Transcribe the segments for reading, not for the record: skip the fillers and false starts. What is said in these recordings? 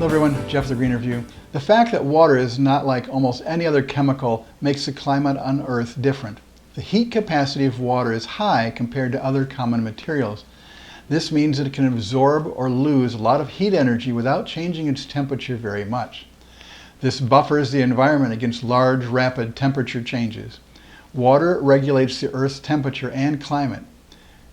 Hello everyone, Jeff the Green Review. The fact that water is not like almost any other chemical makes the climate on Earth different. The heat capacity of water is high compared to other common materials. This means that it can absorb or lose a lot of heat energy without changing its temperature very much. This buffers the environment against large, rapid temperature changes. Water regulates the Earth's temperature and climate.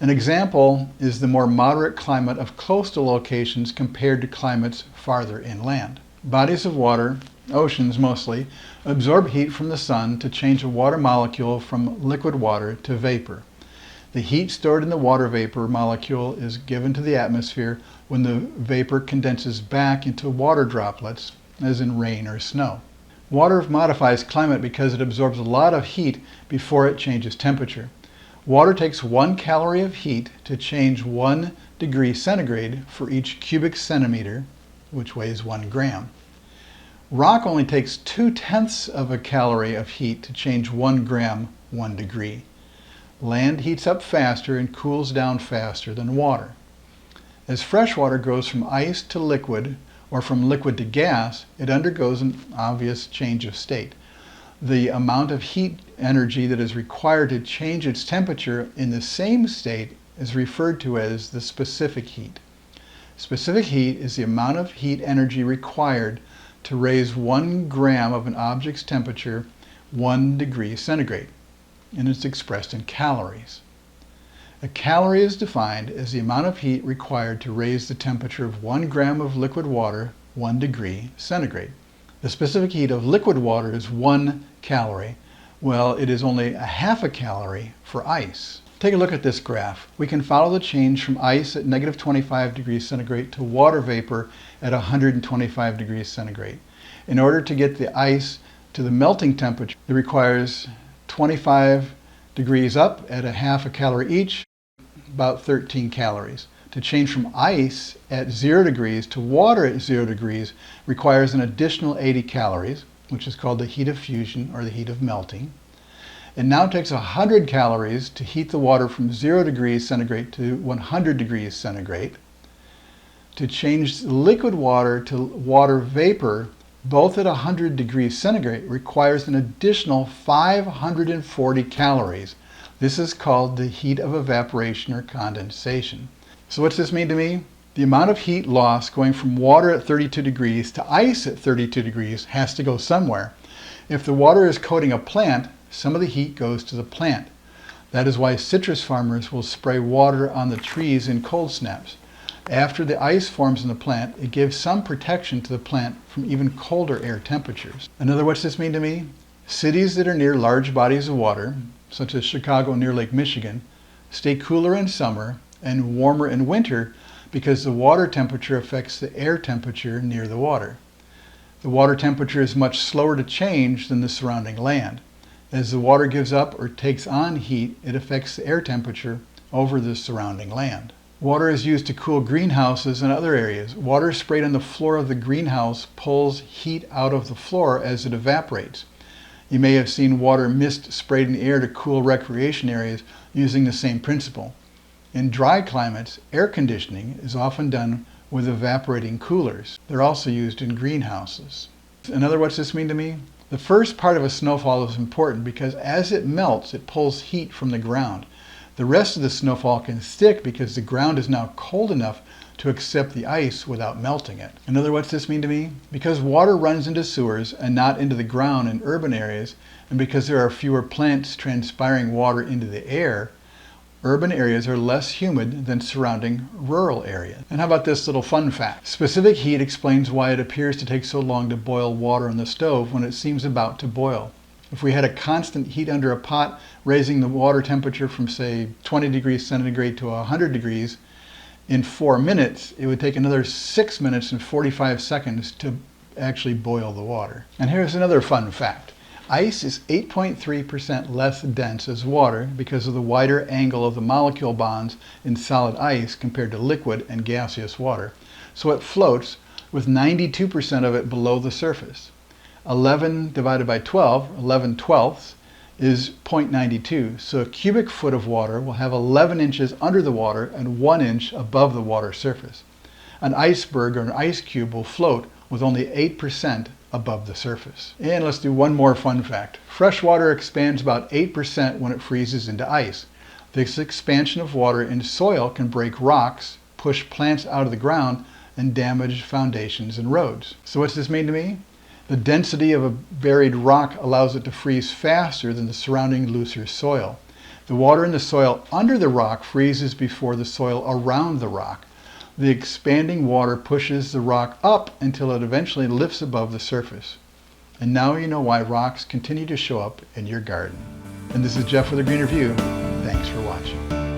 An example is the more moderate climate of coastal locations compared to climates farther inland. Bodies of water, oceans mostly, absorb heat from the sun to change a water molecule from liquid water to vapor. The heat stored in the water vapor molecule is given to the atmosphere when the vapor condenses back into water droplets, as in rain or snow. Water modifies climate because it absorbs a lot of heat before it changes temperature. Water takes 1 calorie of heat to change 1 degree centigrade for each cubic centimeter, which weighs 1 gram. Rock only takes 2/10 of a calorie of heat to change 1 gram 1 degree. Land heats up faster and cools down faster than water. As fresh water goes from ice to liquid or from liquid to gas, it undergoes an obvious change of state. The amount of heat energy that is required to change its temperature in the same state is referred to as the specific heat. Specific heat is the amount of heat energy required to raise 1 gram of an object's temperature 1 degree centigrade, and it's expressed in calories. A calorie is defined as the amount of heat required to raise the temperature of 1 gram of liquid water 1 degree centigrade. The specific heat of liquid water is 1 calorie. Well, it is only a half a calorie for ice. Take a look at this graph. We can follow the change from ice at negative 25 degrees centigrade to water vapor at 125 degrees centigrade. In order to get the ice to the melting temperature, it requires 25 degrees up at a half a calorie each, about 13 calories. To change from ice at 0 degrees to water at 0 degrees requires an additional 80 calories, which is called the heat of fusion or the heat of melting. It now takes 100 calories to heat the water from 0 degrees centigrade to 100 degrees centigrade. To change liquid water to water vapor, both at 100 degrees centigrade, requires an additional 540 calories. This is called the heat of evaporation or condensation. So what's this mean to me? The amount of heat lost going from water at 32 degrees to ice at 32 degrees has to go somewhere. If the water is coating a plant, some of the heat goes to the plant. That is why citrus farmers will spray water on the trees in cold snaps. After the ice forms in the plant, it gives some protection to the plant from even colder air temperatures. Another, what's this mean to me? Cities that are near large bodies of water, such as Chicago near Lake Michigan, stay cooler in summer and warmer in winter because the water temperature affects the air temperature near the water. The water temperature is much slower to change than the surrounding land. As the water gives up or takes on heat, it affects the air temperature over the surrounding land. Water is used to cool greenhouses and other areas. Water sprayed on the floor of the greenhouse pulls heat out of the floor as it evaporates. You may have seen water mist sprayed in the air to cool recreation areas using the same principle. In dry climates, air conditioning is often done with evaporating coolers. They're also used in greenhouses. Another, what's this mean to me? The first part of a snowfall is important because as it melts, it pulls heat from the ground. The rest of the snowfall can stick because the ground is now cold enough to accept the ice without melting it. Another, what's this mean to me? Because water runs into sewers and not into the ground in urban areas, and because there are fewer plants transpiring water into the air, urban areas are less humid than surrounding rural areas. And how about this little fun fact? Specific heat explains why it appears to take so long to boil water on the stove when it seems about to boil. If we had a constant heat under a pot, raising the water temperature from, say, 20 degrees centigrade to 100 degrees, in 4 minutes, it would take another 6 minutes and 45 seconds to actually boil the water. And here's another fun fact. Ice is 8.3% less dense as water because of the wider angle of the molecule bonds in solid ice compared to liquid and gaseous water. So it floats with 92% of it below the surface. 11 divided by 12, 11 twelfths, is 0.92. So a cubic foot of water will have 11 inches under the water and 1 inch above the water surface. An iceberg or an ice cube will float with only 8% above the surface. And let's do one more fun fact. Fresh water expands about 8% when it freezes into ice. This expansion of water in soil can break rocks, push plants out of the ground, and damage foundations and roads. So what's this mean to me? The density of a buried rock allows it to freeze faster than the surrounding looser soil. The water in the soil under the rock freezes before the soil around the rock. The expanding water pushes the rock up until it eventually lifts above the surface. And now you know why rocks continue to show up in your garden. And this is Jeff with A Greener View. Thanks for watching.